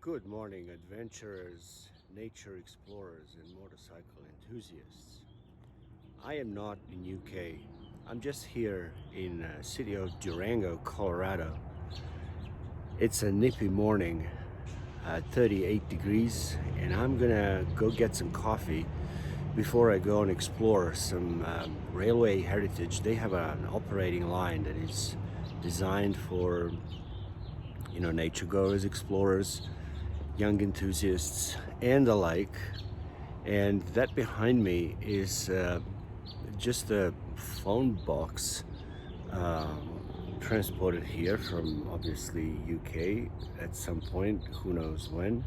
Good morning, adventurers, nature explorers, and motorcycle enthusiasts. I am not in UK. I'm just here in the city of Durango, Colorado. It's a nippy morning, 38 degrees, and I'm gonna go get some coffee before I go and explore some railway heritage. They have an operating line that is designed for, nature goers, explorers, young enthusiasts, and the like. And that behind me is just a phone box transported here from obviously UK at some point, who knows when.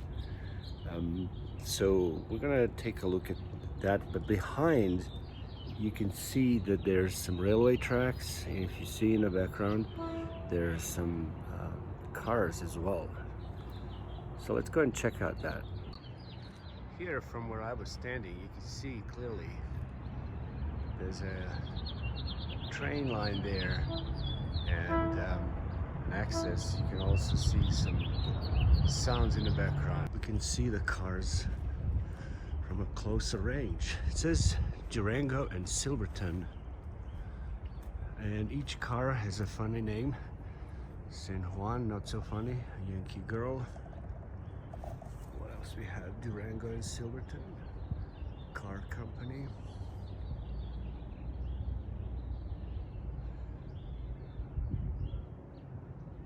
So we're gonna take a look at that, but behind you can see that there's some railway tracks, and if you see in the background there's some cars as well. So let's go and check out that. Here from where I was standing, you can see clearly there's a train line there and an access. You can also see some sounds in the background. We can see the cars from a closer range. It says Durango and Silverton, and each car has a funny name. San Juan, not so funny, Yankee Girl. What else we have? Durango and Silverton Car Company.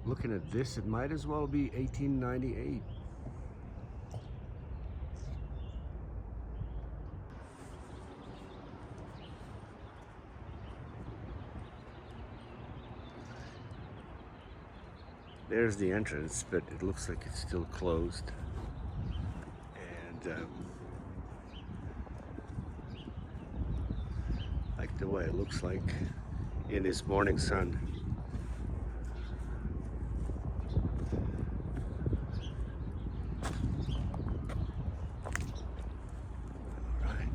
Looking at this, it might as well be 1898. There's the entrance, but it looks like it's still closed. And like the way it looks like in this morning sun. All right.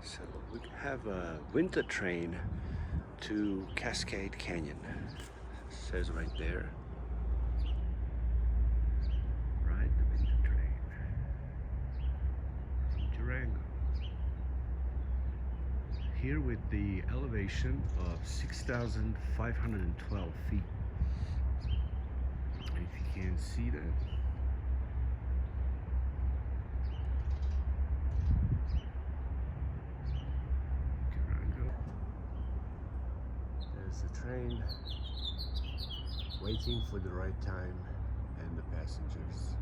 So we have a winter train to Cascade Canyon. Says right there. Ride the winter train. Durango. Here with the elevation of 6,512 feet. If you can see that. Durango. There's the train, waiting for the right time and the passengers.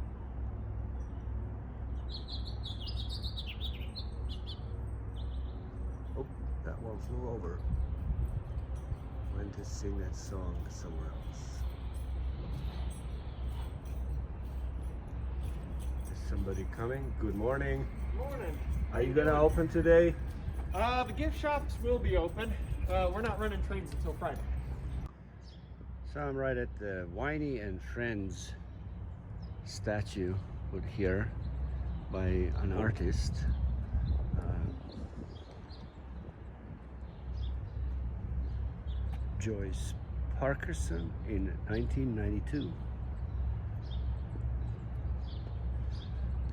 Oh, that one flew over. Went to sing that song somewhere else. Is somebody coming? Good morning. Morning. Are you gonna open today? The gift shops will be open. We're not running trains until Friday. So I'm right at the Winey and Friends statue put here by an artist. Joyce Parkerson in 1992.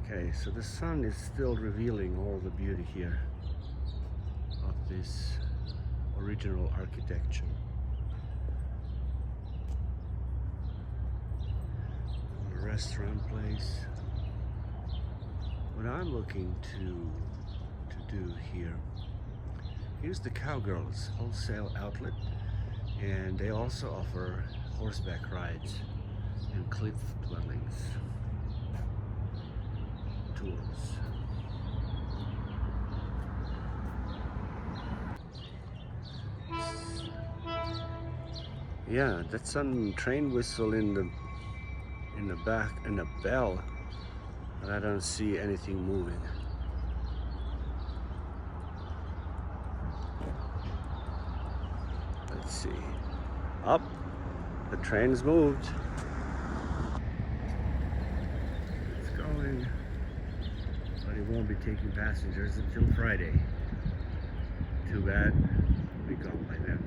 Okay, so the sun is still revealing all the beauty here of this original architecture. A restaurant place. What I'm looking to do here, here's the Cowgirls wholesale outlet, and they also offer horseback rides and cliff dwellings tours. Yeah, that's some train whistle in the back and a bell, but I don't see anything moving. Let's see. Up, the train's moved. It's going, but it won't be taking passengers until Friday. Too bad, we'll be gone by then.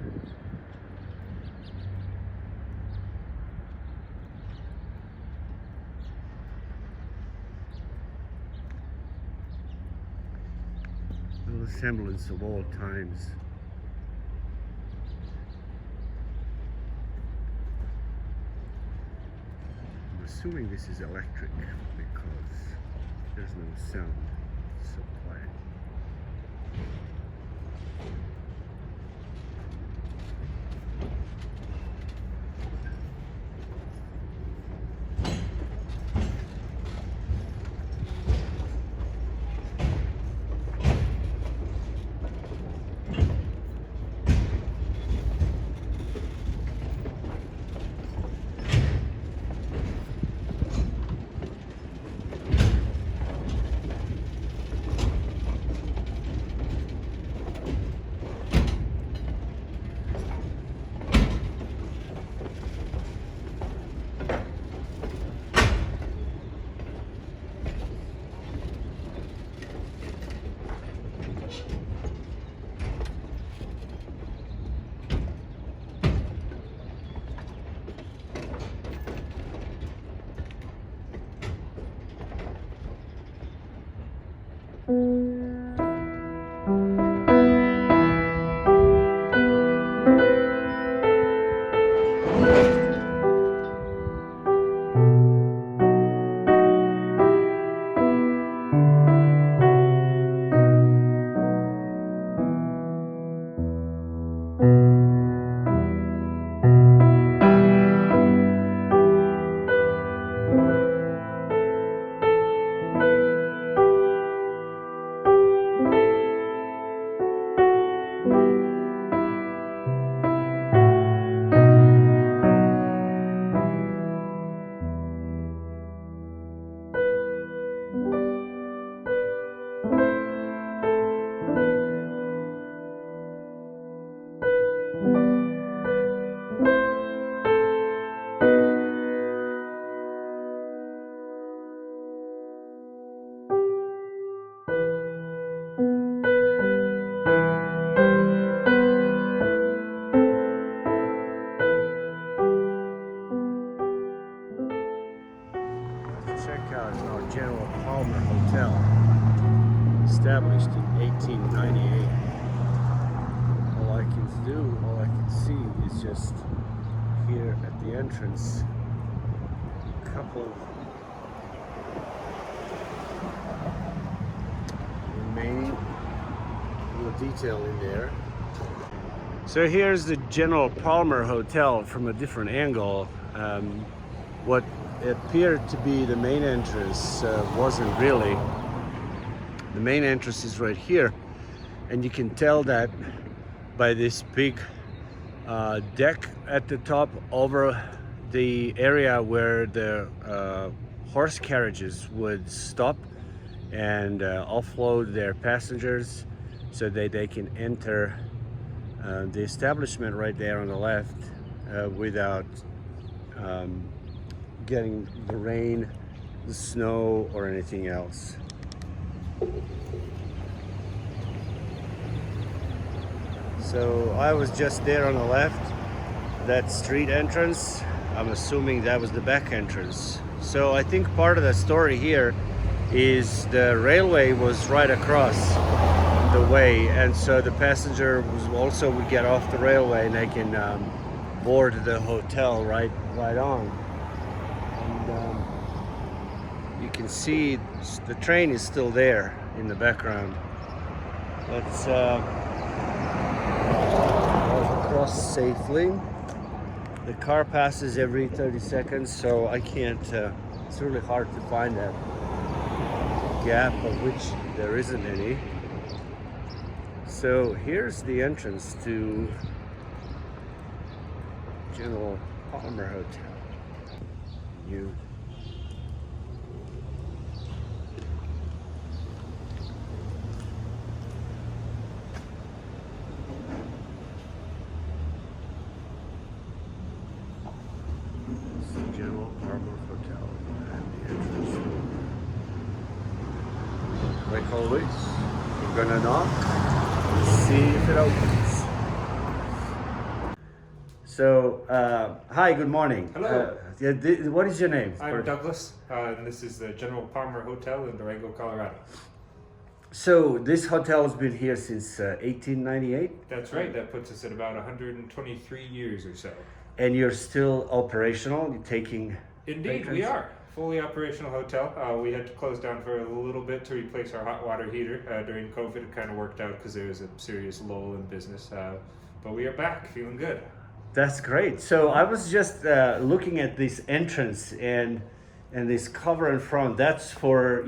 semblance of old times. I'm assuming this is electric because there's no sound. It's so quiet. Check out our General Palmer Hotel, established in 1898. All I can see is just here at the entrance, a couple of remaining little detail in there. So here's the General Palmer Hotel from a different angle. What appeared to be the main entrance wasn't really. The main entrance is right here, and you can tell that by this big deck at the top over the area where the horse carriages would stop and offload their passengers so that they can enter the establishment right there on the left without getting the rain, the snow, or anything else. So I was just there on the left, that street entrance. I'm assuming that was the back entrance. So I think part of the story here is the railway was right across the way, and so the passenger would get off the railway and they can board the hotel right on. And you can see the train is still there in the background. Let's cross safely. The car passes every 30 seconds, so I can't, it's really hard to find that gap, of which there isn't any. So here's the entrance to General Palmer Hotel. General Palmer Hotel and the entrance. Like always, we're gonna knock and see if it opens. So, hi, good morning. Hello. What is your name? I'm Douglas, and this is the General Palmer Hotel in Durango, Colorado. So this hotel has been here since 1898, That's right. That puts us at about 123 years or so. and you're still operational. You're taking Indeed, we patrons? are. Fully operational hotel. We had to close down for a little bit to replace our hot water heater during COVID. It kind of worked out because there was a serious lull in business. But we are back, feeling good. That's great. So I was just looking at this entrance and this cover in front. That's for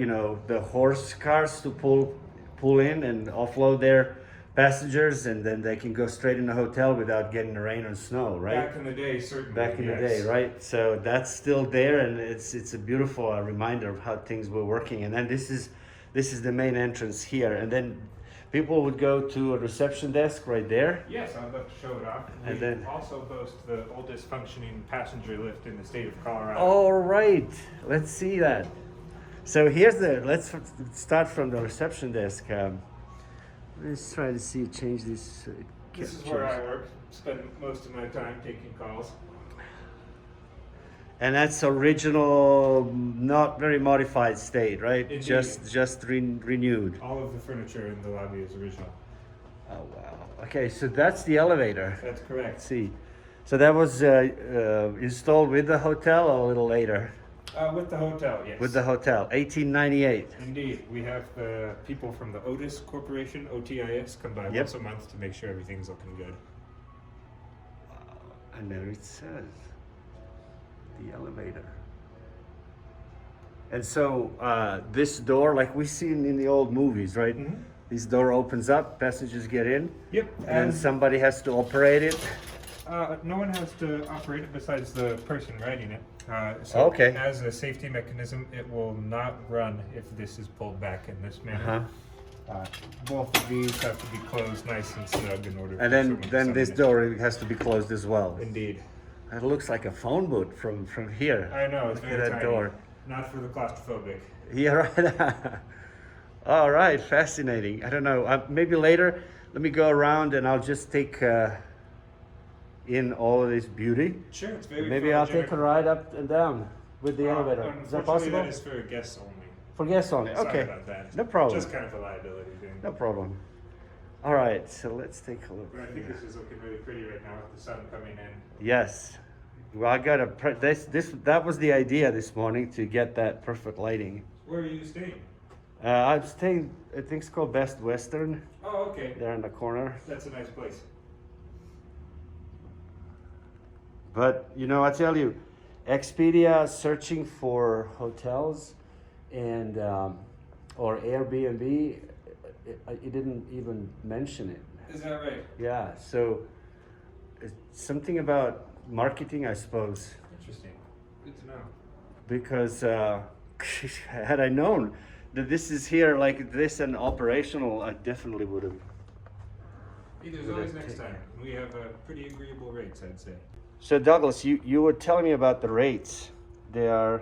the horse cars to pull in and offload their passengers, and then they can go straight in the hotel without getting the rain or snow, right? Back in the day, certainly. Back in the yes. day, right? So that's still there, and it's a beautiful reminder of how things were working. And then this is the main entrance here, and then people would go to a reception desk right there. Yes, I'd love to show it off. And We then- also boast the oldest functioning passenger lift in the state of Colorado. All right, let's see that. So let's start from the reception desk. Let's try to see change this. This is where I work. Spend most of my time taking calls. And that's original, not very modified state, right? Indeed. Just renewed. All of the furniture in the lobby is original. Oh wow. Okay, so that's the elevator. That's correct. Let's see. So that was installed with the hotel or a little later? With the hotel, yes. With the hotel, 1898. Indeed. We have the people from the Otis Corporation, OTIS, come by Yep. once a month to make sure everything's looking good. And there it says, the elevator. And so this door, like we seen in the old movies, right? Mhm. This door opens up, passengers get in, Yep. and somebody has to operate it. No one has to operate it besides the person riding it. Okay. As a safety mechanism, it will not run if this is pulled back in this manner. Uh-huh. Both of these have to be closed nice and snug in order. And for someone to then this summon door has to be closed as well. it. Indeed. It looks like a phone booth from here. I know it's Look very at that tiny. door. Not for the claustrophobic. Yeah, right. All right, fascinating. I don't know. Maybe later, let me go around and I'll just take in all of this beauty. Sure, it's very. Maybe I'll photogenic. take a ride up and down with the elevator. Is that Unfortunately, possible? that is for guests only. For guests only. Sorry Okay. about that. No problem. Just kind of a liability thing. No problem. All right, so let's take a look. But I think this is looking really pretty right now with the sun coming in. Yes. Well, I got that was the idea this morning, to get that perfect lighting. Where are you staying? I'm staying, I think it's called Best Western, Oh, okay. there in the corner. That's a nice place. But I tell you, Expedia searching for hotels and or Airbnb, it didn't even mention it. Is that right? Yeah, so it's something about marketing, I suppose, Interesting. Good to know. because had I known that this is here like this and operational, I definitely would have. There's always next time. We have pretty agreeable rates, I'd say. So Douglas, you were telling me about the rates. They are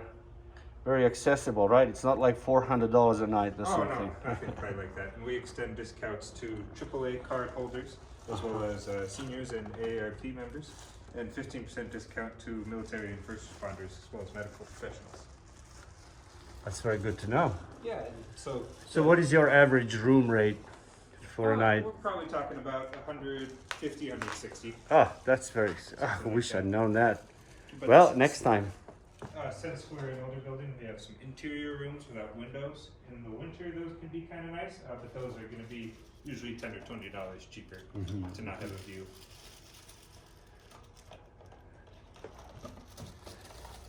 very accessible, right? It's not like $400 a night or Oh, something. no, nothing quite like that. And we extend discounts to AAA card holders, as well as seniors and AARP members, and 15% discount to military and first responders, as well as medical professionals. That's very good to know. Yeah, so... So what is your average room rate for a night? We're probably talking about 150, 160. Oh, that's very. I Something wish like I'd known that. But Well, since- next time. Since we're an older building, we have some interior rooms without windows. In the winter, those can be kind of nice, but those are going to be usually $10 or $20 cheaper Mhm. to not have a view.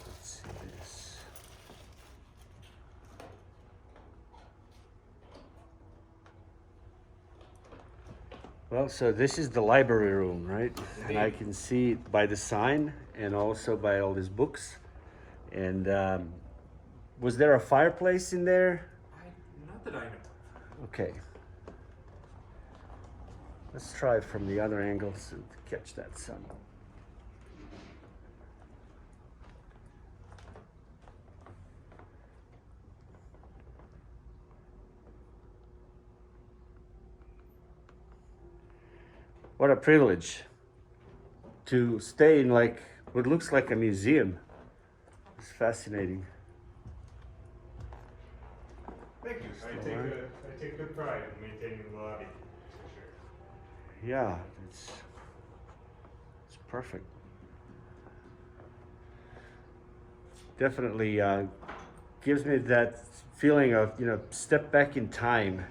Let's see this. Well, so this is the library room, right? And I Indeed. can see it by the sign and also by all these books. And was there a fireplace in there? Not that I know. Okay. Let's try it from the other angle to catch that sun. What a privilege to stay in like what looks like a museum. It's fascinating. Thank Thank you. I take good pride in maintaining the lobby, for sure. Yeah, it's perfect. Definitely gives me that feeling of, you know, step back in time.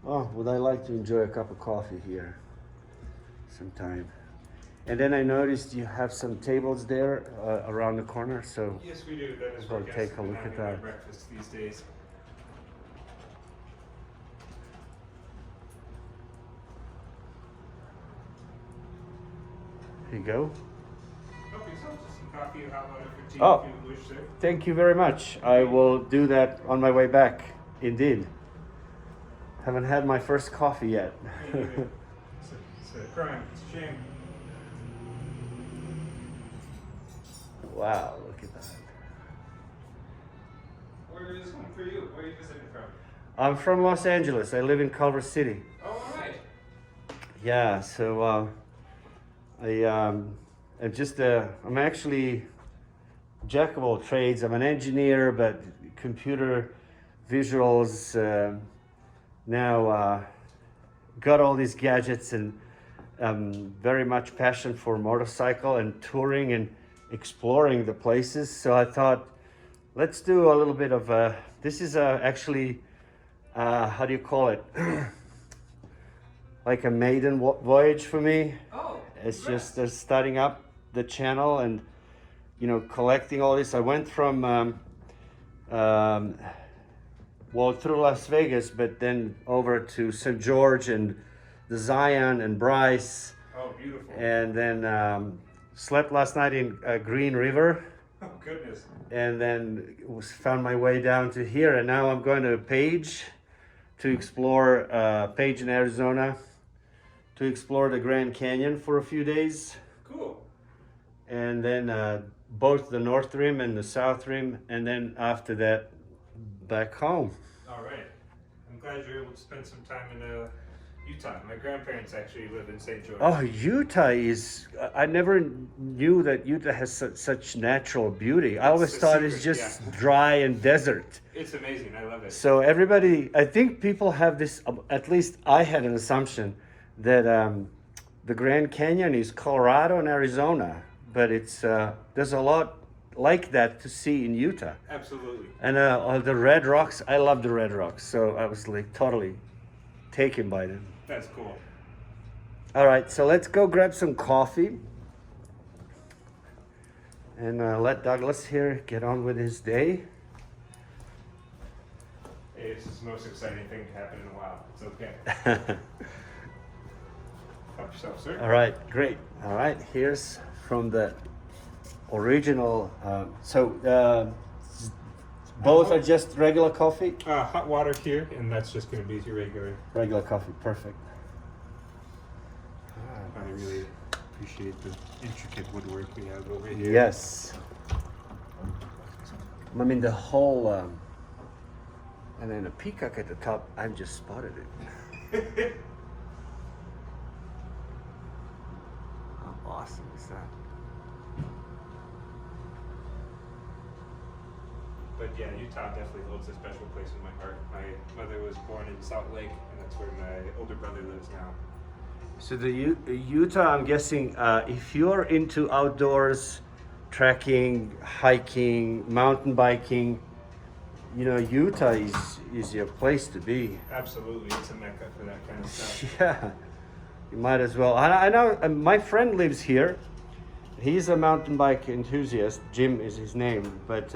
Oh, would I like to enjoy a cup of coffee here sometime? And then I noticed you have some tables there around the corner, so Yes, we do. That is I'll what guests take a have been look at having their that. breakfast these days. here you go. Help yourself to some coffee or hot water for tea Oh. if you wish, sir. Thank you very much. I will do that on my way back. Indeed. Haven't had my first coffee yet. It's a crime. It's a shame. Wow, look at that. Where is home for you? Where are you visiting from? I'm from Los Angeles. I live in Culver City. Oh, all right. Yeah, so I'm actually jack of all trades. I'm an engineer, but computer visuals, now got all these gadgets, and very much passion for motorcycle and touring and exploring the places. So I thought, let's do a little bit of this is actually how do you call it? Like a maiden voyage for me. Oh, It's just starting up the channel and, you know, collecting all this. I went from well, through Las Vegas, but then over to St. George and the Zion and Bryce, Oh, beautiful. and then slept last night in Green River, Oh, goodness. and then found my way down to here, and now I'm going to Page to explore Page in Arizona, to explore the Grand Canyon for a few days, Cool. and then both the North Rim and the South Rim, and then after that back home. All right. I'm glad you're able to spend some time in Utah. My grandparents actually live in St. George. Oh, Utah is, I never knew that Utah has such natural beauty. I always the thought it's secret, just yeah. dry and desert. It's amazing. I love it. So everybody, I think people have this, at least I had an assumption that the Grand Canyon is Colorado and Arizona, but it's there's a lot like that to see in Utah. Absolutely. And the Red Rocks, I love the Red Rocks, so I was like totally taken by them. That's cool. All right, so let's go grab some coffee and let Douglas here get on with his day. Hey, this is the most exciting thing to happen in a while. It's okay. Help yourself, sir. All right, great. All right, here's from the original. Both are just regular coffee? Hot water here, and that's just going to be your Regular coffee, perfect. I really appreciate the intricate woodwork we have over here. Yes. I mean, the whole, and then a peacock at the top, I've just spotted it. How awesome is that? But yeah, Utah definitely holds a special place in my heart. My mother was born in Salt Lake, and that's where my older brother lives now. So the Utah, I'm guessing, if you're into outdoors, trekking, hiking, mountain biking, you know, Utah is your place to be. Absolutely, it's a mecca for that kind of stuff. Yeah, you might as well. I know my friend lives here. He's a mountain bike enthusiast. Jim is his name, but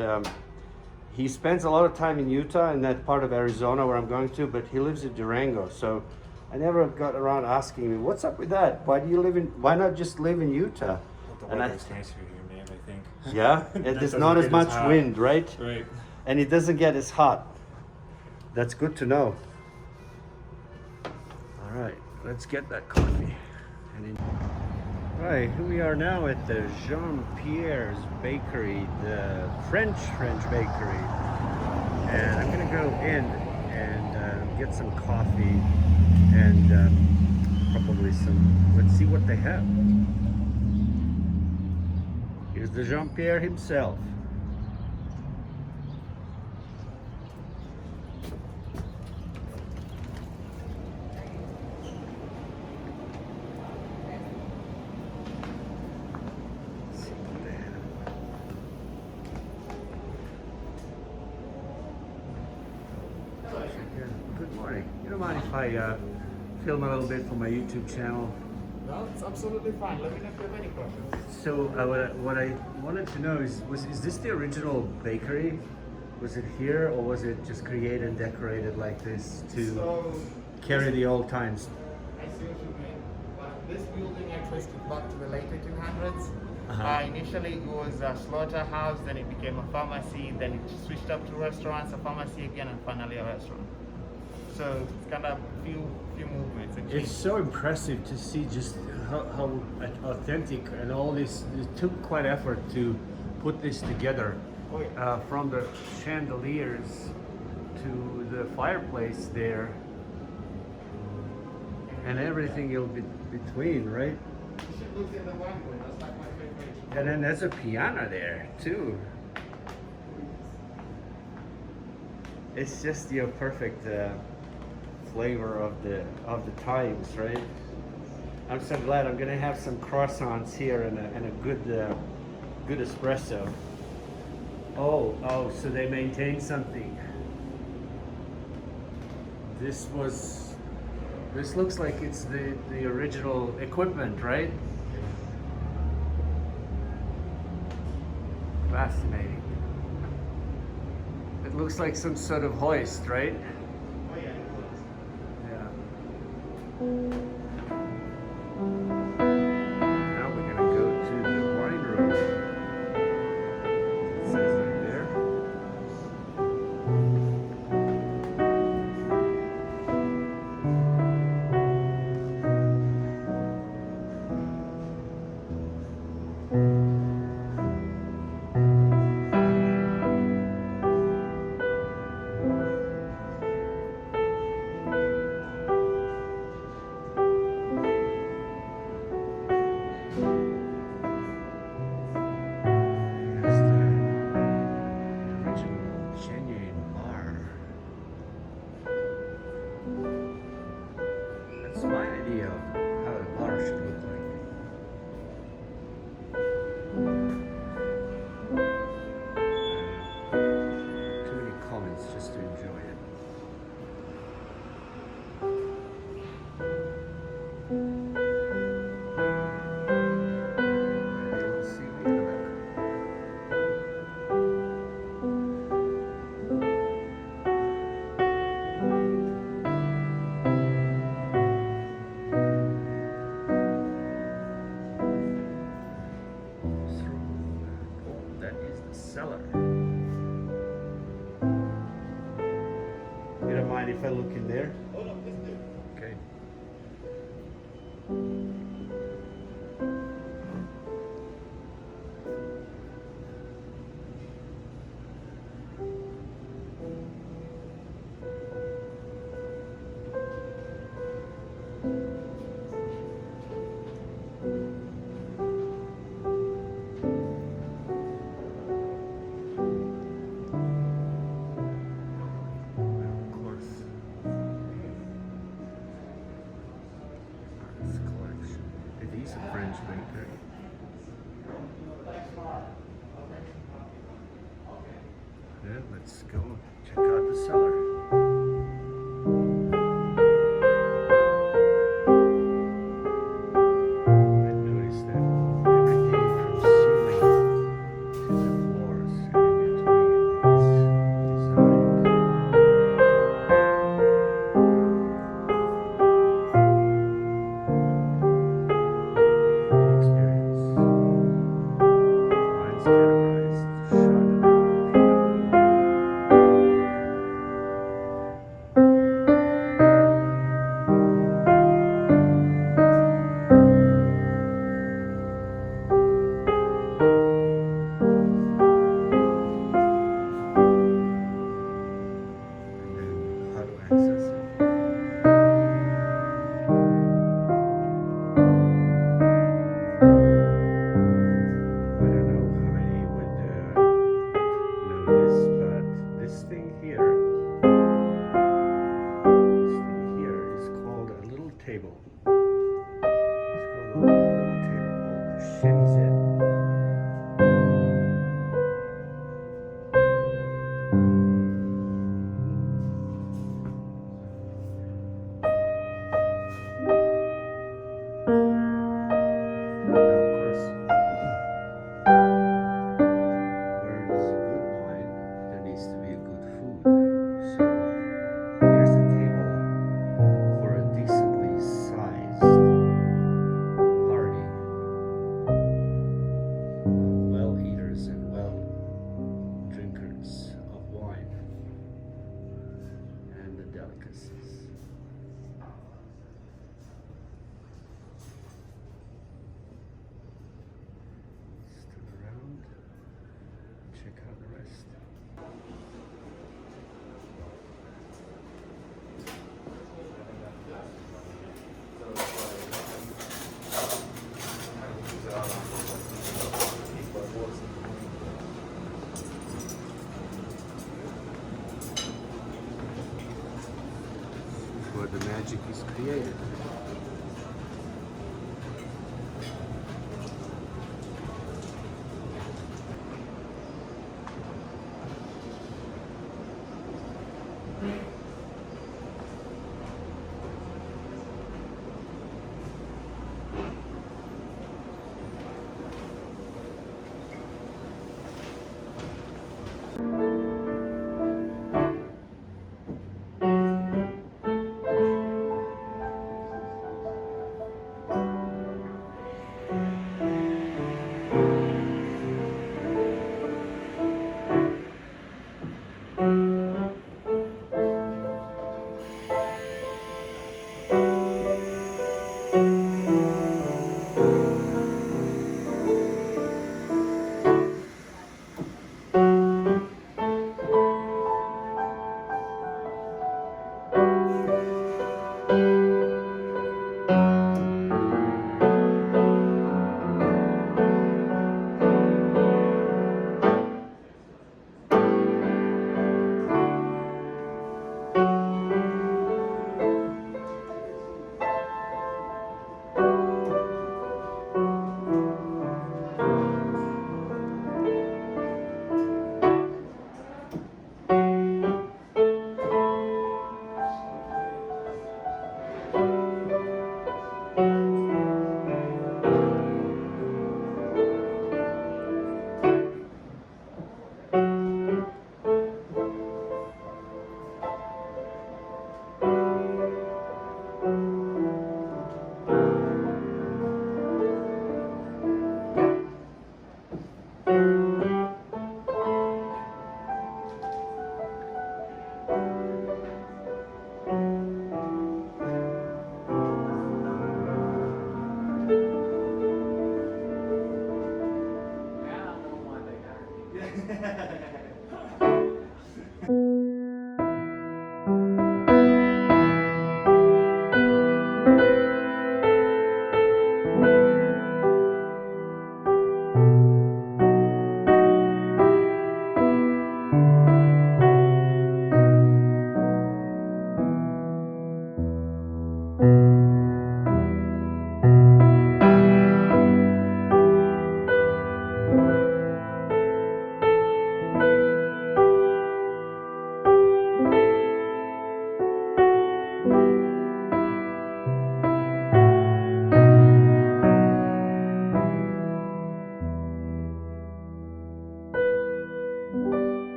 he spends a lot of time in Utah, in that part of Arizona where I'm going to, but he lives in Durango. So I never got around asking him, what's up with that? Why not just live in Utah? The And I- weather's nicer here, man, I think. Yeah, That there's doesn't not as get much hot. wind, right? Right. And it doesn't get as hot. That's good to know. All right, let's get that coffee. All right, here we are now at the Jean-Pierre's Bakery, the French bakery. and I'm gonna go in and get some coffee and probably some. Let's see what they have. Here's the Jean-Pierre himself. Let's see what they have. Good morning. You don't mind if I film a little bit for my YouTube channel? No, it's absolutely fine. Let me know if you have any questions. So what I wanted to know is this the original bakery? Was it here, or was it just created and decorated like this to So, carry the old times? I see what you mean. But this building actually stood back to the late 1800s. Uh-huh. Initially, it was a slaughterhouse, then it became a pharmacy, then it switched up to restaurants, a pharmacy again, and finally a restaurant. So it's kind of few movements. And It's changes. so impressive to see just how authentic and all this. It took quite effort to put this together. Oh, yeah. From the chandeliers to the fireplace there, and everything in between, right? You should look in the window. That's like my favorite. And then there's a piano there too. It's just your perfect flavor of the times, right? I'm so glad. I'm gonna have some croissants here and a good espresso. Oh, so they maintain something. This looks like it's the original equipment, right? Fascinating. It looks like some sort of hoist, right? Oh, yeah, it was. Yeah. Now we're gonna go to the wine room. It says right there. Here's the original genuine bar. That's my idea of how a bar should look like. Too many comments just to enjoy it. Maybe we'll see me in the background. Oh, that is the cellar. You don't mind if I look in there? Oh, no, please do. Okay. Of course. Artist collection. It is a French bakery. Yeah, let's go check out the cellar. I noticed that everything from ceiling to the floors and in between is designed. Experience. Wines categorized Chardonnay, Pinot, check out the rest. Where the magic is created.